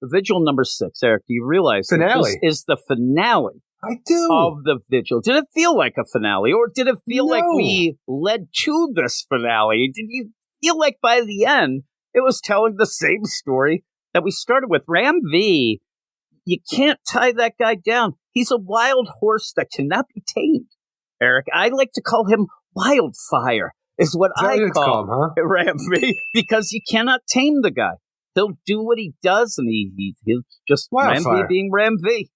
the Vigil number 6, Eric, do you realize finale this is the finale? I do. Of the Vigil. Did it feel like a finale, or did it feel like we led to this finale? Did you feel like by the end it was telling the same story that we started with? Ram V, you can't tie that guy down. He's a wild horse that cannot be tamed, Eric. I like to call him Wildfire, is what I call him, huh? Ram V, because you cannot tame the guy. He'll do what he does, and he's just Wildfire. Ram V being Ram V.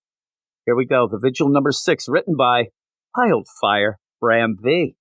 Here we go. The Vigil number 6, written by Wildfire, Ram V.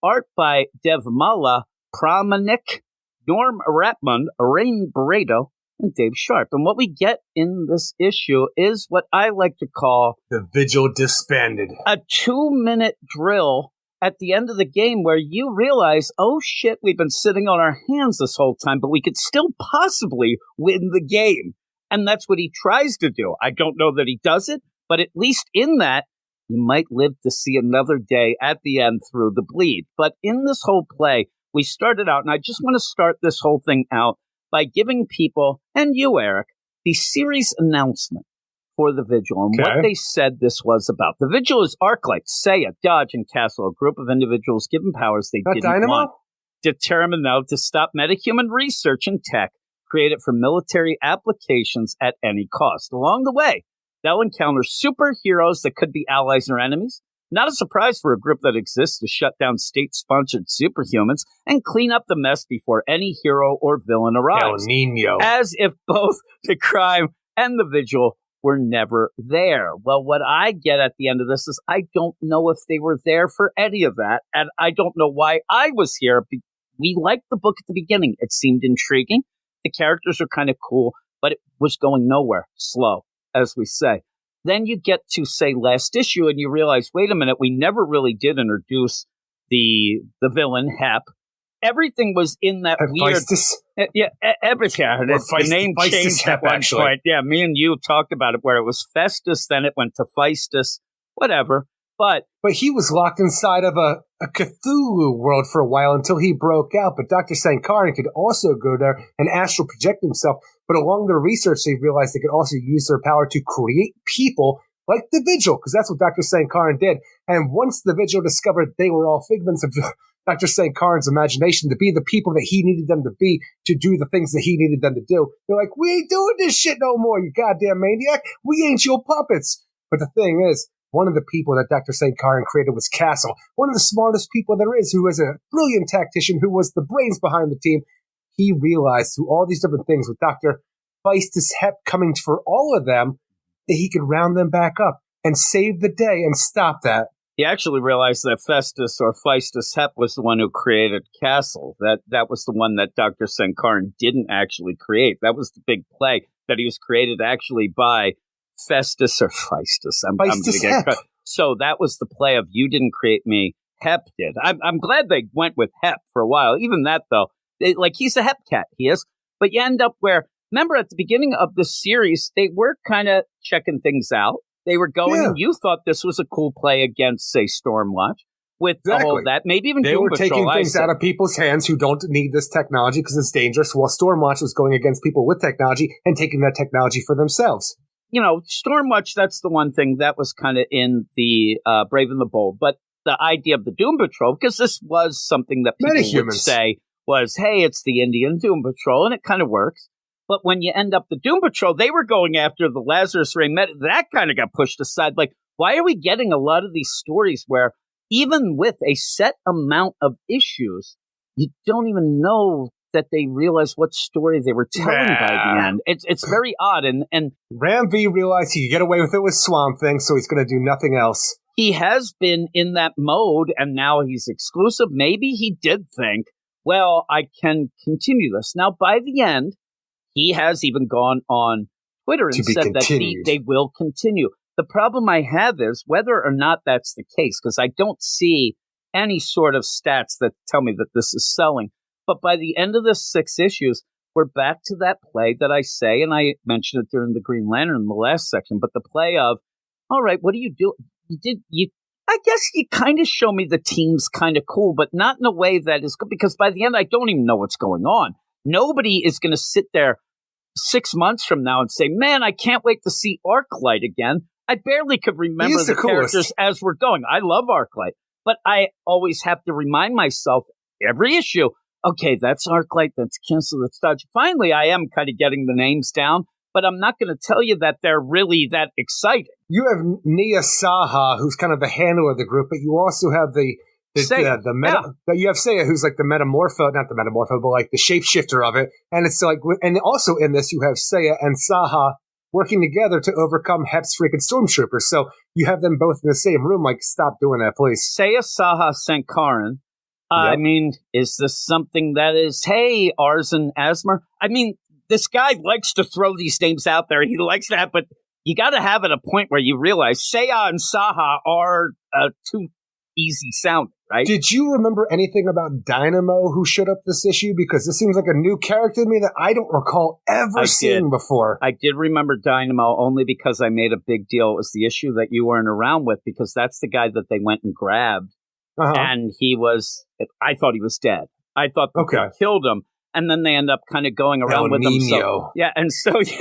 Art by Devmala Pramanik, Norm Ratmund, Rain Barreto, and Dave Sharp. And what we get in this issue is what I like to call the Vigil disbanded. A 2-minute drill at the end of the game where you realize, oh shit, we've been sitting on our hands this whole time, but we could still possibly win the game. And that's what he tries to do. I don't know that he does it, but at least in that, you might live to see another day at the end through the bleed. But in this whole play, we started out, and I just want to start this whole thing out by giving people, and you, Eric, the series announcement for the Vigil and what they said this was about. The Vigil is Arclight, Seiya, Dodge, and Castle, a group of individuals given powers they didn't want. Determined, though, to stop metahuman research and tech created for military applications at any cost. Along the way, they'll encounter superheroes that could be allies or enemies. Not a surprise for a group that exists to shut down state-sponsored superhumans and clean up the mess before any hero or villain arrives. El Nino. As if both the crime and the Vigil were never there. Well, what I get at the end of this is I don't know if they were there for any of that, and I don't know why I was here. We liked the book at the beginning. It seemed intriguing. The characters are kind of cool, but it was going nowhere. Slow, as we say. Then you get to, say, last issue, and you realize, wait a minute, we never really did introduce the villain, Hep. Everything was in that weird... everything. The name changed at one point. Yeah, me and you talked about it, where it was Festus, then it went to Feistus, whatever. But he was locked inside of a Cthulhu world for a while until he broke out. But Dr. Sankaran could also go there and astral project himself. But along their research, they realized they could also use their power to create people like the Vigil, because that's what Dr. Sankaran did. And once the Vigil discovered they were all figments of Dr. Sankaran's imagination to be the people that he needed them to be, to do the things that he needed them to do, they're like, we ain't doing this shit no more, you goddamn maniac. We ain't your puppets. But the thing is, one of the people that Dr. Sankaran created was Castle, one of the smartest people there is, who is a brilliant tactician, who was the brains behind the team. He realized through all these different things, with Dr. Feistus Hep coming for all of them, that he could round them back up and save the day and stop that. He actually realized that Festus or Feistus Hep was the one who created Castle. That was the one that Dr. Sankaran didn't actually create. That was the big play, that he was created actually by Festus or Feistus. I'm going to get cut. So that was the play of, you didn't create me, Hep did. I'm glad they went with Hep for a while. Even that, though, he's a Hep cat, he is. But you end up where, remember at the beginning of the series, they were kind of checking things out. They were going, and you thought this was a cool play against, say, Stormwatch. With all of that, maybe even they were taking things out of people's hands who don't need this technology because it's dangerous, while Stormwatch was going against people with technology and taking that technology for themselves. You know, Stormwatch, that's the one thing that was kind of in the Brave and the Bold. But the idea of the Doom Patrol, because this was something that people would say was, hey, it's the Indian Doom Patrol, and it kind of works. But when you end up the Doom Patrol, they were going after the Lazarus Ray. That kind of got pushed aside. Like, why are we getting a lot of these stories where even with a set amount of issues, you don't even know that they realized what story they were telling by the end? It's very odd. And Ram V realized he could get away with it with Swamp Thing, so he's going to do nothing else. He has been in that mode, and now he's exclusive. Maybe he did think, well, I can continue this. Now, by the end, he has even gone on Twitter and said that they will continue. The problem I have is whether or not that's the case, because I don't see any sort of stats that tell me that this is selling. But by the end of the 6 issues, we're back to that play that I say, and I mentioned it during the Green Lantern in the last section, but the play of, all right, what do you do? I guess you kind of show me the team's kind of cool, but not in a way that is good, because by the end, I don't even know what's going on. Nobody is going to sit there 6 months from now and say, man, I can't wait to see Arclight again. I barely could remember the characters as we're going. I love Arclight, but I always have to remind myself every issue, okay, that's Arclight, that's Kinsler, that's Dodge. Finally, I am kind of getting the names down, but I'm not going to tell you that they're really that exciting. You have Nia Saha, who's kind of the handler of the group, but you also have you have Seiya, who's like the not the metamorpho, but like the shapeshifter of it. And it's like, and also in this, you have Seiya and Saha working together to overcome Hep's freaking stormtroopers. So you have them both in the same room. Like, stop doing that, please. Seiya, Saha, Sankaran. I mean, is this something that is, hey, Arzen Asmer? I mean, this guy likes to throw these names out there. He likes that, but you got to have at a point where you realize Seiya and Saha are too easy sounding, right? Did you remember anything about Dynamo who showed up this issue? Because this seems like a new character to me that I don't recall ever seeing before. I did remember Dynamo only because I made a big deal. It was the issue that you weren't around with, because that's the guy that they went and grabbed. And I thought he was dead. I thought they killed him. And then they end up kind of going around with him. So,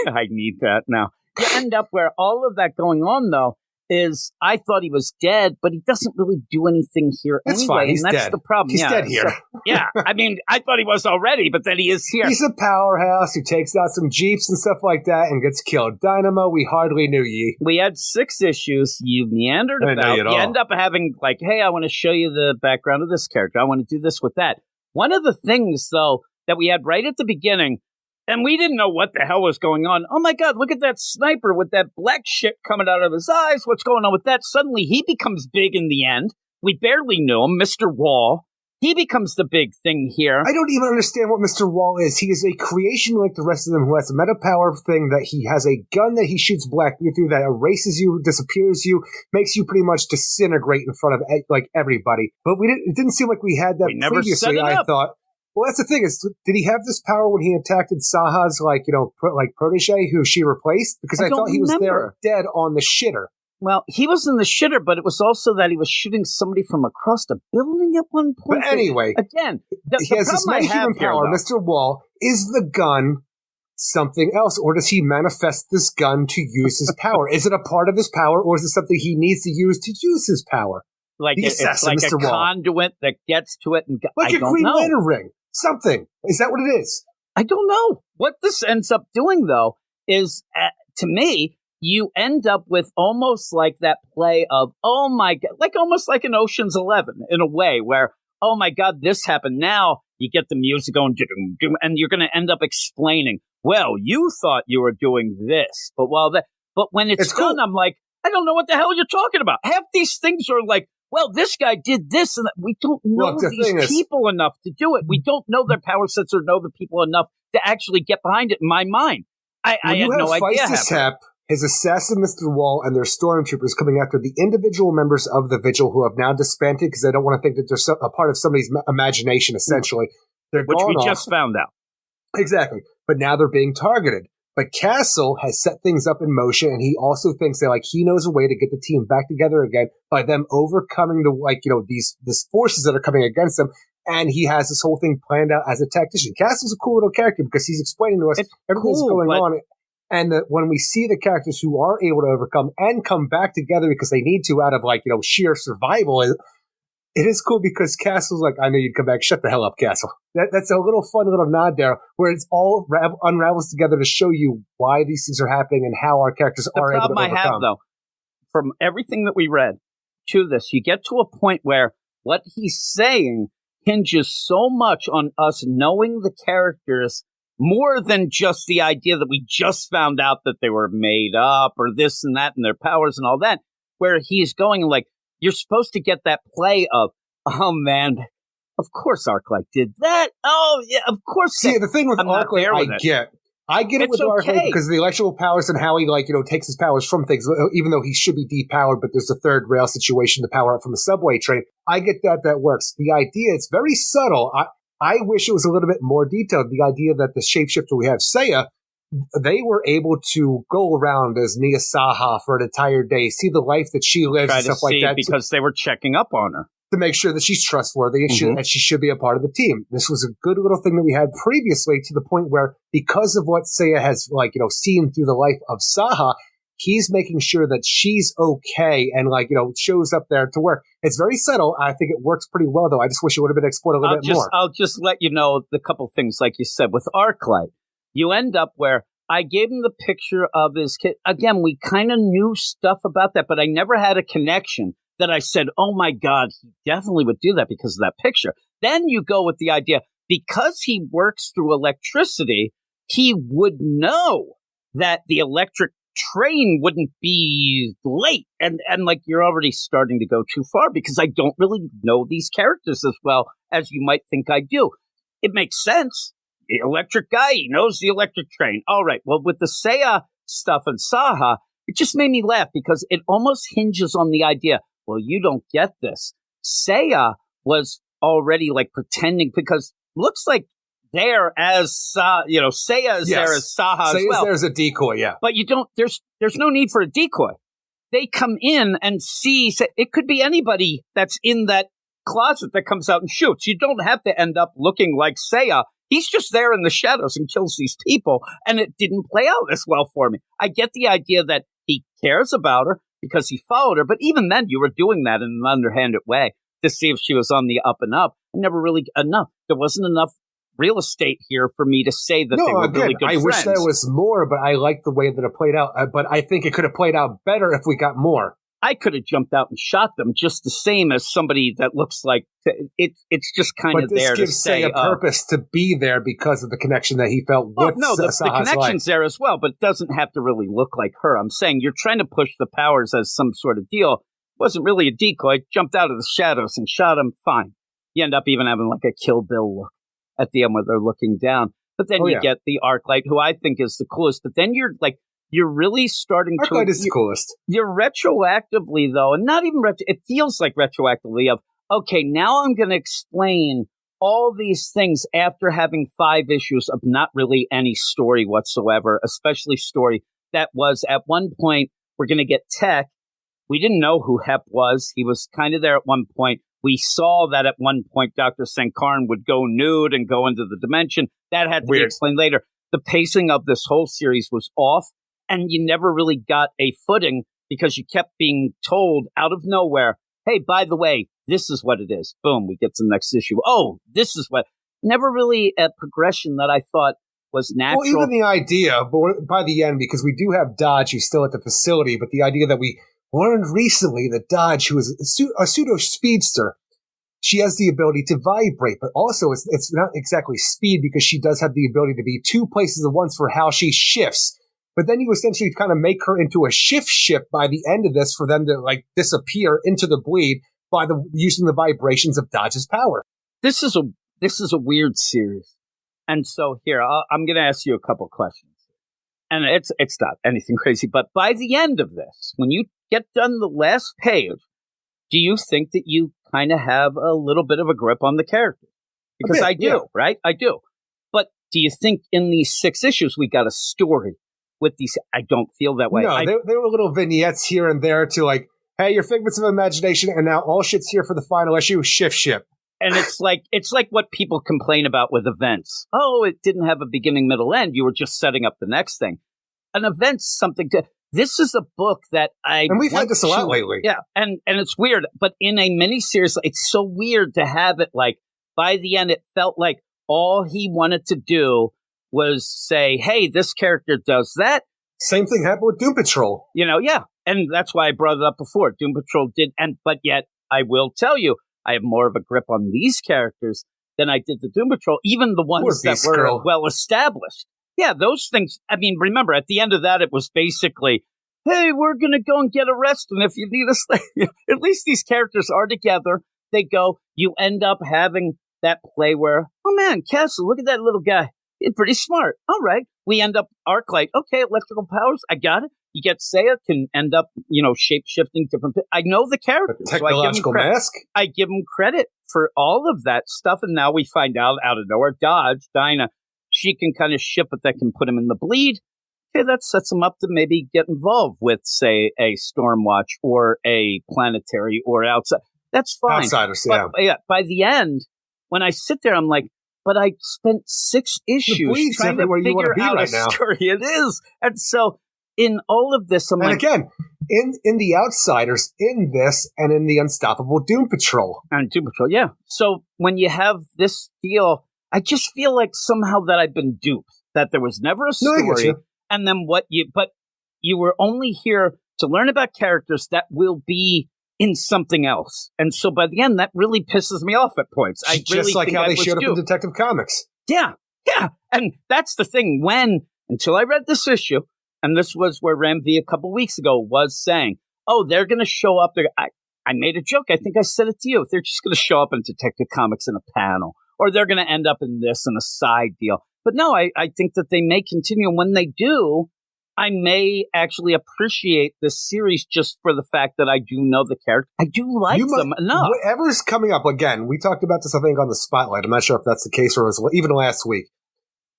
I need that now. You end up where all of that going on, though, is I thought he was dead, but he doesn't really do anything here that's anyway. Fine. He's and that's dead. The problem. He's dead here. So, I mean, I thought he was already, but then he is here. He's a powerhouse who takes out some Jeeps and stuff like that and gets killed. Dynamo, we hardly knew ye. We had 6 issues. You meandered about. You end up having like, hey, I want to show you the background of this character. I want to do this with that. One of the things, though, that we had right at the beginning, and we didn't know what the hell was going on. Oh, my God, look at that sniper with that black shit coming out of his eyes. What's going on with that? Suddenly, he becomes big in the end. We barely knew him, Mr. Wall. He becomes the big thing here. I don't even understand what Mr. Wall is. He is a creation like the rest of them who has a meta power thing that he has a gun that he shoots black through that erases you, disappears you, makes you pretty much disintegrate in front of like everybody. But it didn't seem like we had that previously, I thought. Well, that's the thing is, did he have this power when he attacked Saha's, protege who she replaced? Because I thought he was there dead on the shitter. Well, he was in the shitter, but it was also that he was shooting somebody from across the building at one point. But anyway, again, he has this human power. Mr. Wall, is the gun something else, or does he manifest this gun to use his power? Is it a part of his power, or is it something he needs to use his power? Like it's like Mr. a conduit that gets to it, and like a Green Lantern ring. Something. Is that what it is? I don't know. What this ends up doing, though, is, to me, you end up with almost like that play of, oh, my God, like almost like an Ocean's 11 in a way where, oh, my God, this happened. Now you get the music going, and you're going to end up explaining, well, you thought you were doing this. But when it's done, cool. I'm like, I don't know what the hell you're talking about. Half these things are like, well, this guy did this, and that. We don't know these people enough to do it. We don't know their power sets or know the people enough to actually get behind it in my mind. I had no idea. Hep, his assassin, Mr. Wall, and their stormtroopers coming after the individual members of the Vigil who have now disbanded because they don't want to think that they're a part of somebody's imagination, essentially. They're Which we just found out. Exactly. But now they're being targeted. But Castle has set things up in motion, and he also thinks that he knows a way to get the team back together again by them overcoming these forces that are coming against them. And he has this whole thing planned out as a tactician. Castle's a cool little character because he's explaining to us everything's going on. And when we see the characters who are able to overcome and come back together because they need to out of sheer survival, it is cool because Castle's like, I know you'd come back. Shut the hell up, Castle. That's a little fun little nod there where it's all unravels together to show you why these things are happening and how our characters are able to overcome. The problem I have, though, from everything that we read to this, you get to a point where what he's saying hinges so much on us knowing the characters more than just the idea that we just found out that they were made up or this and that and their powers and all that, where he's going like, you're supposed to get that play of, oh, man, of course Arclight did that. Oh, yeah, of course. See, the thing with Arclight, I get it with Arclight because of the electrical powers and how he, takes his powers from things, even though he should be depowered, but there's a third rail situation to power up from a subway train. I get that works. The idea, it's very subtle. I wish it was a little bit more detailed. The idea that the shapeshifter we have, Seiya, they were able to go around as Nia Saha for an entire day, see the life that she lives and stuff like that. Because they were checking up on her. to make sure that she's trustworthy and that she should be a part of the team. This was a good little thing that we had previously, to the point where, because of what Seiya has, seen through the life of Saha, he's making sure that she's okay and, shows up there to work. It's very subtle. I think it works pretty well, though. I just wish it would have been explored a little bit more. I'll just let you know the couple things, like you said, with Arclight. You end up where I gave him the picture of his kid. Again, we kind of knew stuff about that, but I never had a connection that I said, oh my God, he definitely would do that because of that picture. Then you go with the idea, because he works through electricity, he would know that the electric train wouldn't be late. And you're already starting to go too far, because I don't really know these characters as well as you might think I do. It makes sense. The electric guy, he knows the electric train. All right. Well, with the Seiya stuff and Saha, it just made me laugh, because it almost hinges on the idea, well, you don't get this. Seiya was already pretending, because looks like there as Seiya is there as Saha as well. There's a decoy, yeah. But you don't. There's no need for a decoy. They come in and see. It could be anybody that's in that closet that comes out and shoots. You don't have to end up looking like Seiya. He's just there in the shadows and kills these people, and it didn't play out as well for me. I get the idea that he cares about her because he followed her, but even then, you were doing that in an underhanded way to see if she was on the up and up. Never really enough. There wasn't enough real estate here for me to say that they were really good friends. I wish there was more, but I like the way that it played out. But I think it could have played out better if we got more. I could have jumped out and shot them just the same as somebody that looks like it's just kind of there to say. But this gives Sei a purpose to be there because of the connection that he felt with the connection's there as well, but it doesn't have to really look like her. I'm saying you're trying to push the powers as some sort of deal. It wasn't really a decoy. Jumped out of the shadows and shot him. Fine. You end up even having a Kill Bill look at the end where they're looking down. But then you get the Arclight, who I think is the coolest. But then you're really starting to... Arclight is the coolest. You're retroactively, though, and not even it feels like retroactively of, okay, now I'm going to explain all these things after having 5 issues of not really any story whatsoever, especially story that was at one point, we're going to get Tech. We didn't know who Hep was. He was kind of there at one point. We saw that at one point Dr. Sankaran would go nude and go into the dimension. That had to be explained later. The pacing of this whole series was off, and you never really got a footing because you kept being told out of nowhere, hey, by the way, this is what it is. Boom, we get to the next issue. Oh, this is what... Never really a progression that I thought was natural. Well, even the idea, but by the end, because we do have Dodge who's still at the facility, but the idea that we learned recently that Dodge, who is a pseudo-speedster, she has the ability to vibrate, but also it's not exactly speed, because she does have the ability to be 2 places at once for how she shifts. But then you essentially kind of make her into a shift ship by the end of this for them to disappear into the bleed by using the vibrations of Dodge's power. This is a weird series. And so here, I'm going to ask you a couple questions. And it's not anything crazy, but by the end of this, when you get done the last page, do you think that you kind of have a little bit of a grip on the character? Because I do, right? I do. But do you think in these 6 issues we got a story with these? I don't feel that way. No, there were little vignettes here and there to hey, your figments of imagination, and now all shit's here for the final issue, shift ship. And it's like what people complain about with events. Oh, it didn't have a beginning, middle, end. You were just setting up the next thing. An event's something to... This is a book that and we've had this a lot lately. Yeah, and it's weird, but in a miniseries, it's so weird to have it by the end, it felt like all he wanted to do was say, hey, this character does that. Same thing happened with Doom Patrol. Yeah, and that's why I brought it up before. Doom Patrol did, but yet I will tell you, I have more of a grip on these characters than I did the Doom Patrol, even the ones that were well established. Yeah, those things. I mean, remember, at the end of that, it was basically, hey, we're going to go and get arrested. And if you need us, at least these characters are together. They go, you end up having that play where, oh man, Castle, look at that little guy. He's pretty smart. All right. We end up Arclight. Okay, electrical powers. I got it. You get Seiya, can end up, shape-shifting different. I know the characters. A technological mask? I give them credit for all of that stuff. And now we find out of nowhere, Dodge, Dinah, she can kind of ship it that can put him in the bleed. Okay, that sets him up to maybe get involved with, say, a Stormwatch or a Planetary or outside. That's fine. Outsiders, But by the end, when I sit there, I'm like, but I spent 6 issues trying to figure out a story. It is. And so in all of this, I'm again, in the Outsiders, in this, and in the Unstoppable Doom Patrol. And Doom Patrol, yeah. So when you have this deal, I just feel like somehow that I've been duped, that there was never a story. And then but you were only here to learn about characters that will be in something else. And so by the end, that really pisses me off at points. I just really like think how they showed duped. up in Detective Comics. Yeah. And that's the thing. Until I read this issue, and this was where Ram V a couple weeks ago was saying, oh, they're going to show up. I made a joke. I think I said it to you. They're just going to show up in Detective Comics in a panel, or they're going to end up in this in a side deal. But no, I think that they may continue. And when they do, I may actually appreciate this series just for the fact that I do know the character. I do like them enough. Whatever's coming up, again, we talked about this, I think, on the Spotlight. I'm not sure if that's the case or it was even last week.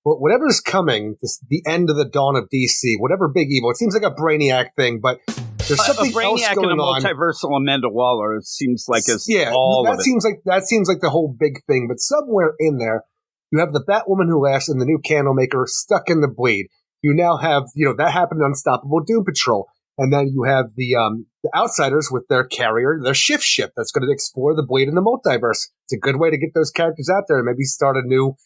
But whatever's coming, the end of the dawn of DC, whatever big evil, it seems like a Brainiac thing, but there's something else going on. A Brainiac and a multiversal Amanda Waller, it seems like it's all of it. That seems like the whole big thing, but somewhere in there, you have the Batwoman Who Laughs and the new Candlemaker stuck in the bleed. You now have, that happened in Unstoppable Doom Patrol. And then you have the Outsiders with their carrier, their shift ship that's going to explore the Blade in the multiverse. It's a good way to get those characters out there and maybe start a new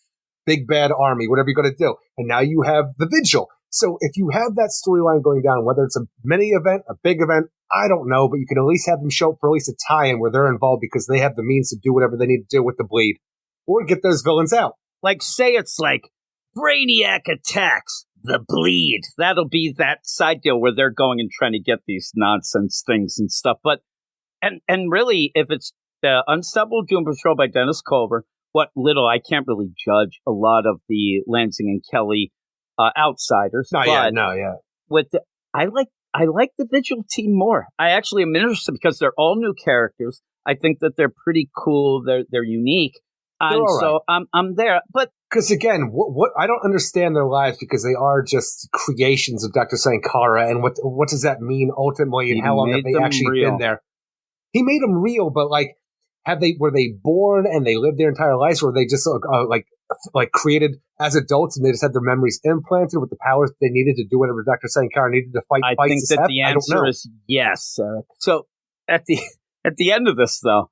big bad army, whatever you're going to do. And now you have the Vigil. So if you have that storyline going down, whether it's a mini event, a big event, I don't know, but you can at least have them show up for at least a tie-in where they're involved because they have the means to do whatever they need to do with the Blade or get those villains out. Like, say it's like Brainiac attacks the Bleed. That'll be that side deal where they're going and trying to get these nonsense things and stuff. But and really, if it's the Unstoppable Doom Patrol by Dennis Culver, what little I can't really judge a lot of the Lansing and Kelly Outsiders. With I like the Vigil team more. I actually am interested because they're all new characters. I think that they're pretty cool. They're unique. And so I'm there. But because again, what I don't understand their lives because they are just creations of Dr. Sankara, and what does that mean ultimately, and how long have they actually been there? He made them real, but like, were they born and they lived their entire lives, or were they just like created as adults and they just had their memories implanted with the powers they needed to do whatever Dr. Sankara needed to fight? I think that the answer is yes, Eric. So at the end of this, though,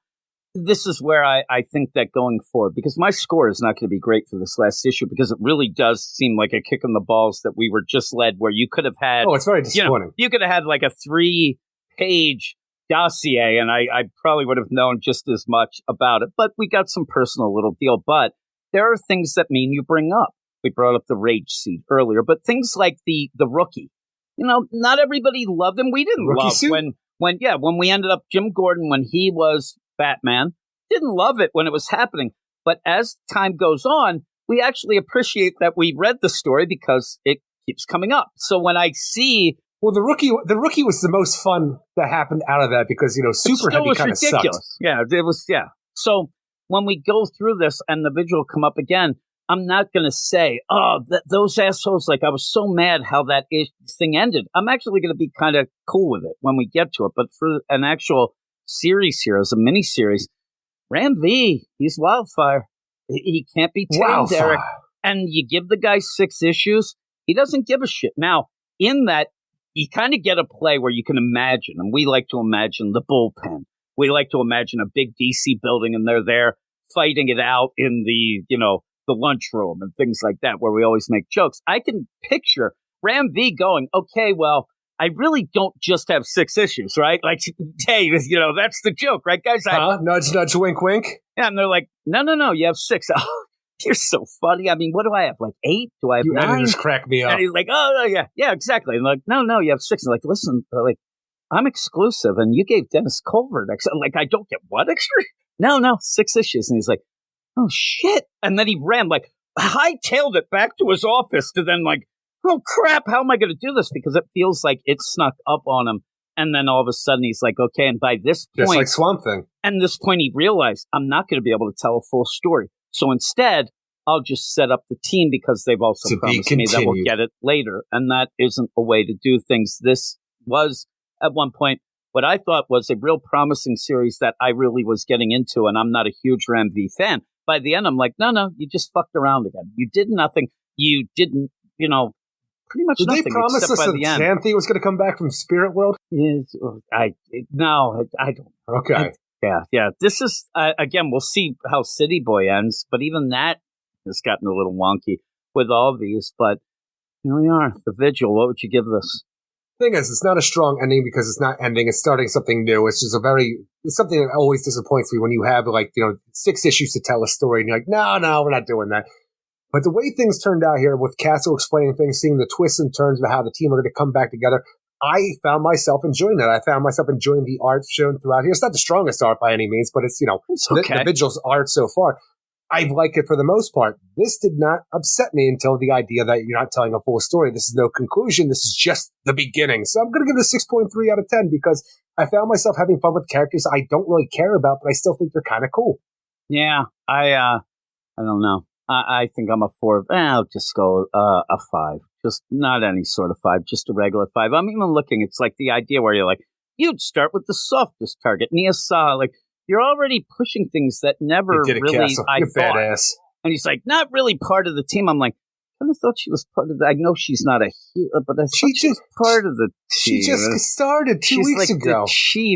this is where I think that going forward, because my score is not going to be great for this last issue, because it really does seem like a kick in the balls that we were just led, where you could have had... Oh, it's very disappointing. You could have had like a 3-page dossier, and I probably would have known just as much about it, but we got some personal little deal. But there are things that mean you bring up. We brought up the Rage Seed earlier, but things like the Rookie. Not everybody loved him. We didn't love when we ended up Jim Gordon, when he was Batman, didn't love it when it was happening. But as time goes on, we actually appreciate that we read the story because it keeps coming up. So when I see... Well, the rookie was the most fun that happened out of that because, Super Heavy kind of sucked. Yeah, it was, yeah. So when we go through this and the Vigil come up again, I'm not going to say, those assholes, like I was so mad how that thing ended. I'm actually going to be kind of cool with it when we get to it. But for an actual series here, as a mini-series, Ram V, he's Wildfire. He can't be tamed, Eric. And you give the guy 6 issues, he doesn't give a shit. Now, in that, you kind of get a play where you can imagine, and we like to imagine the bullpen. We like to imagine a big DC building, and they're there fighting it out in the, the lunchroom and things like that, where we always make jokes. I can picture Ram V going, okay, well, I really don't just have 6 issues, right? Like, hey, that's the joke, right, guys? Nudge, nudge, wink, wink. Yeah, and they're like, no, you have 6. Oh, you're so funny. I mean, what do I have? Like 8? Do I have 9? Editors crack me up. And he's like, oh, yeah, exactly. And like, no, you have 6. And like, listen, like, I'm exclusive, and you gave Dennis Culver like, I don't get what extra? No, 6 issues. And he's like, oh shit! And then he ran, like, hightailed it back to his office to then like, oh crap, how am I going to do this? Because it feels like it snuck up on him. And then all of a sudden he's like, okay, and by this point... Just like Swamp Thing. And this point he realized, I'm not going to be able to tell a full story. So instead, I'll just set up the team because they've also promised me that we'll get it later. And that isn't a way to do things. This was, at one point, what I thought was a real promising series that I really was getting into, and I'm not a huge Ram V fan. By the end, I'm like, no, you just fucked around again. You did nothing. You didn't, pretty much nothing. Did they promise us that Xanthi was going to come back from Spirit World? I don't. Okay. Yeah. This is, again, we'll see how City Boy ends, but even that has gotten a little wonky with all of these. But here we are, The Vigil. What would you give this? Thing is, it's not a strong ending because it's not ending. It's starting something new. It's just it's something that always disappoints me when you have 6 issues to tell a story and you're like, no, we're not doing that. But the way things turned out here with Castle explaining things, seeing the twists and turns about how the team are going to come back together, I found myself enjoying that. I found myself enjoying the art shown throughout here. It's not the strongest art by any means, but it's, okay. the Vigil's art so far. I like it for the most part. This did not upset me until the idea that you're not telling a full story. This is no conclusion. This is just the beginning. So I'm going to give it a 6.3 out of 10 because I found myself having fun with characters I don't really care about, but I still think they're kind of cool. Yeah, I don't know. I think I'm a 4. I'll just go a 5. Just not any sort of 5, just a regular 5. I'm even looking. It's like the idea where you're like, you'd start with the softest target. Nia like, you're already pushing things that never really I You're thought. Badass. And he's like, not really part of the team. I'm like, I kind of thought she was part of the. I know she's not a hero, but I thought she was part of the team. She just started 2 weeks ago.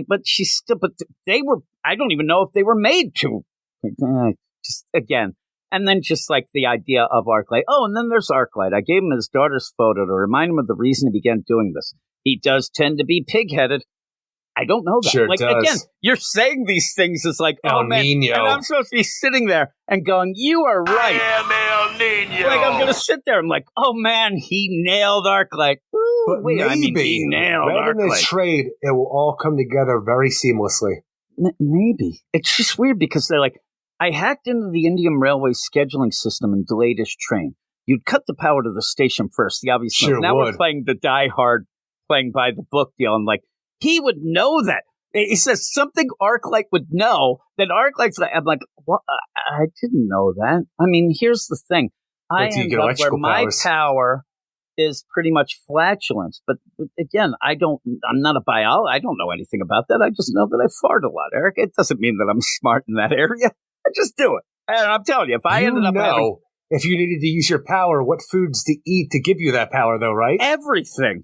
But she's still. But they were. I don't even know if they were made to. Just again. And then just like the idea of Arclight. Oh, and then there's Arclight. I gave him his daughter's photo to remind him of the reason he began doing this. He does tend to be pig-headed. I don't know that. Sure like, does. Again, you're saying these things as like, El oh, man. Nino. And I'm supposed to be sitting there and going, you are right. I am El Nino. Like, I'm going to sit there. I'm like, oh, man, he nailed Arclight. But maybe, he nailed right in Arclight. this trade, it will all come together very seamlessly. Maybe. It's just weird because they're like, I hacked into the Indian Railway scheduling system and delayed his train. You'd cut the power to the station first, the obvious. Sure now would. We're playing the die-hard, playing by the book deal. I'm like, he would know that. He says something Arclight would know. Then Arclight's like, I'm like, well, I didn't know that. I mean, here's the thing. I end up where my power is pretty much flatulence. But again, I'm not a biologist. I don't know anything about that. I just know that I fart a lot, Eric. It doesn't mean that I'm smart in that area. I just do it. And I'm telling you, if I ended up having... if you needed to use your power, what foods to eat to give you that power, though, right? Everything.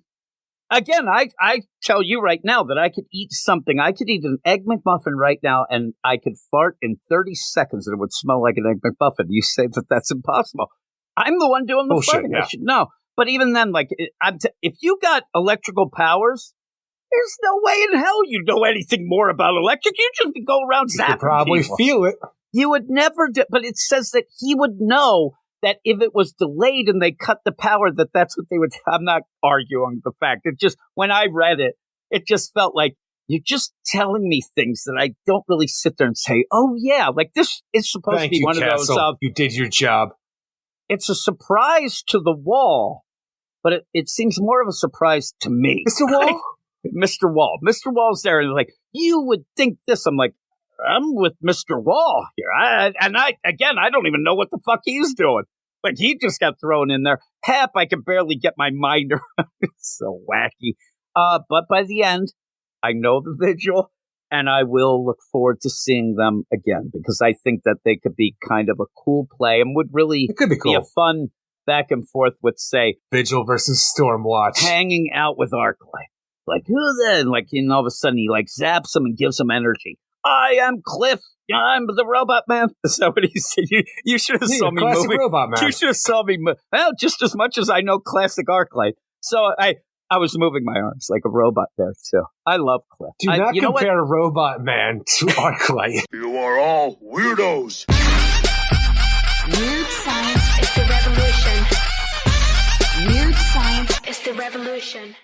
Again, I tell you right now that I could eat something. I could eat an Egg McMuffin right now, and I could fart in 30 seconds, and it would smell like an Egg McMuffin. You say that that's impossible. I'm the one doing the farting. Yeah. I should know. But even then, like, if you got electrical powers, there's no way in hell you'd know anything more about electric. You just go around zapping. You could probably people. Feel it. You would never do, but it says that he would know that if it was delayed and they cut the power, that's what they would. I'm not arguing the fact. It just, when I read it, it just felt like you're just telling me things that I don't really sit there and say, oh yeah, like this is supposed to be one Castle. of those. You did your job. It's a surprise to the wall, but it seems more of a surprise to me. Mr. Wall? Mr. Wall. Mr. Wall's there and like, you would think this. I'm like, I'm with Mr. Wall here. I don't even know what the fuck he's doing. Like, he just got thrown in there. Hap, I can barely get my mind around. It's so wacky. But by the end, I know the Vigil, and I will look forward to seeing them again, because I think that they could be kind of a cool play and would really it could be cool. Be a fun back and forth with, say, Vigil versus Stormwatch. Hanging out with Arclight. Like, who then? Like, all of a sudden he, like, zaps him and gives him energy. I am Cliff. I'm the robot man. Is that what he said? You should have saw me moving. Robot man. You should have saw me move. Well, just as much as I know classic Arclight. So I was moving my arms like a robot there, too. I love Cliff. Do not compare Robot Man to Arclight. You are all weirdos. Weird science is the revolution. Weird science is the revolution.